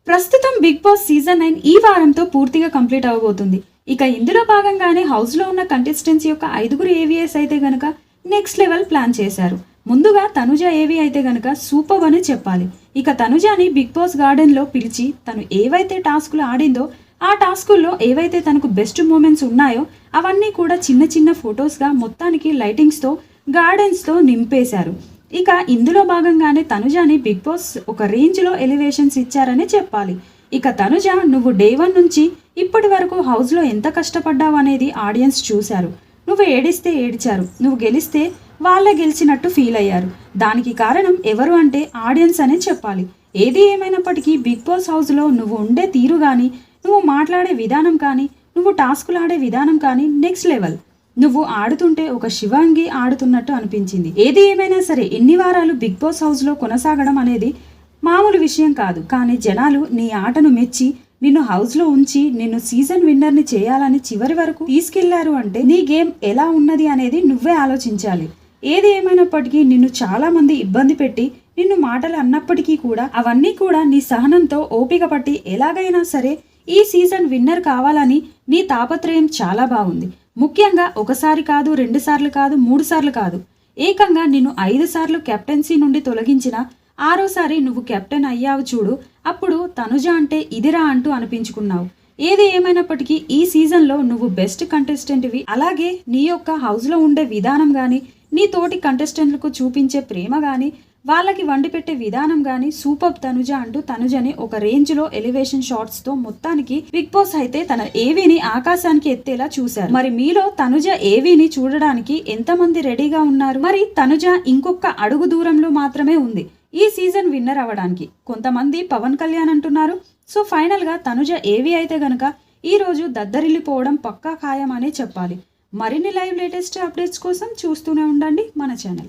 ప్రస్తుతం big boss season 9 ఈ వారంతో పూర్తిగా కంప్లీట్ అవబోతుంది. ఇక ఇందులో భాగంగానే హౌస్ లో ఉన్న కంటెస్టెంట్స్ యొక్క 5గురు ఏవిఎస్ అయితే గనక నెక్స్ట్ లెవెల్ ప్లాన్ చేశారు. ముందుగా తనుజ ఏవి అయితే గనక సూపర్ అని చెప్పాలి. ఇక తనుజని బిగ్ బాస్ గార్డెన్ లో పిలిచి తను ఏవైతే టాస్కులు ఆడిందో ఆ టాస్కుల్లో ఏవైతే తనకు బెస్ట్ మూమెంట్స్ ఉన్నాయో అవన్నీ కూడా చిన్న చిన్న ఫొటోస్గా మొత్తానికి లైటింగ్స్తో గార్డెన్స్తో నింపేశారు. ఇక ఇందులో భాగంగానే తనుజని బిగ్ బాస్ ఒక రేంజ్లో ఎలివేషన్స్ ఇచ్చారని చెప్పాలి. ఇక తనుజ నువ్వు డే 1 నుంచి ఇప్పటి వరకు హౌస్లో ఎంత కష్టపడ్డావు అనేది ఆడియన్స్ చూశారు. నువ్వు ఏడిస్తే ఏడిచారు, నువ్వు గెలిస్తే వాళ్ళే గెలిచినట్టు ఫీల్ అయ్యారు. దానికి కారణం ఎవరు అంటే ఆడియన్స్ అనే చెప్పాలి. ఏది ఏమైనప్పటికీ బిగ్ బాస్ హౌస్లో నువ్వు ఉండే తీరు కానీ, నువ్వు మాట్లాడే విధానం కానీ, నువ్వు టాస్కులు ఆడే విధానం కానీ నెక్స్ట్ లెవెల్. నువ్వు ఆడుతుంటే ఒక శివాంగి ఆడుతున్నట్టు అనిపించింది. ఏది ఏమైనా సరే ఎన్ని వారాలు బిగ్ బాస్ హౌస్లో కొనసాగడం అనేది మామూలు విషయం కాదు. కానీ జనాలు నీ ఆటను మెచ్చి నిన్ను హౌస్లో ఉంచి నిన్ను సీజన్ విన్నర్ని చేయాలని చివరి వరకు తీసుకెళ్లారు అంటే నీ గేమ్ ఎలా ఉన్నది అనేది నువ్వే ఆలోచించాలి. ఏది ఏమైనప్పటికీ నిన్ను చాలా మంది ఇబ్బంది పెట్టి నిన్ను మాటలు అన్నప్పటికీ కూడా అవన్నీ కూడా నీ సహనంతో ఓపిక పట్టి ఎలాగైనా సరే ఈ సీజన్ విన్నర్ కావాలని నీ తాపత్రయం చాలా బాగుంది. ముఖ్యంగా ఒకసారి కాదు, 2 సార్లు కాదు, 3 సార్లు కాదు, ఏకంగా నిన్ను 5 సార్లు కెప్టెన్సీ నుండి తొలగించిన 6వసారి నువ్వు కెప్టెన్ అయ్యావు చూడు, అప్పుడు తనుజ అంటే ఇదిరా అంటూ అనిపించుకున్నావు. ఏది ఏమైనప్పటికీ ఈ సీజన్లో నువ్వు బెస్ట్ కంటెస్టెంట్వి. అలాగే నీ యొక్క హౌస్లో ఉండే విధానం కానీ, నీ తోటి కంటెస్టెంట్లకు చూపించే ప్రేమ కానీ, వాళ్ళకి వండి పెట్టే విధానం గానీ సూపర్ తనుజ అంటూ తనుజని ఒక రేంజ్ లో ఎలివేషన్ షాట్స్ తో మొత్తానికి బిగ్ బాస్ అయితే తన ఏవీని ఆకాశానికి ఎత్తేలా చూశారు. మరి మీలో తనుజ ఏవీని చూడడానికి ఎంతమంది రెడీగా ఉన్నారు? మరి తనుజ ఇంకొక అడుగు దూరంలో మాత్రమే ఉంది ఈ సీజన్ విన్నర్ అవ్వడానికి. కొంతమంది పవన్ కళ్యాణ్ అంటున్నారు. సో ఫైనల్ గా తనుజ ఏవి అయితే గనక ఈ రోజు దద్దరిల్లిపోవడం పక్కా ఖాయం అనే చెప్పాలి. మరిన్ని లైవ్ లేటెస్ట్ అప్డేట్స్ కోసం చూస్తూనే ఉండండి మన ఛానల్.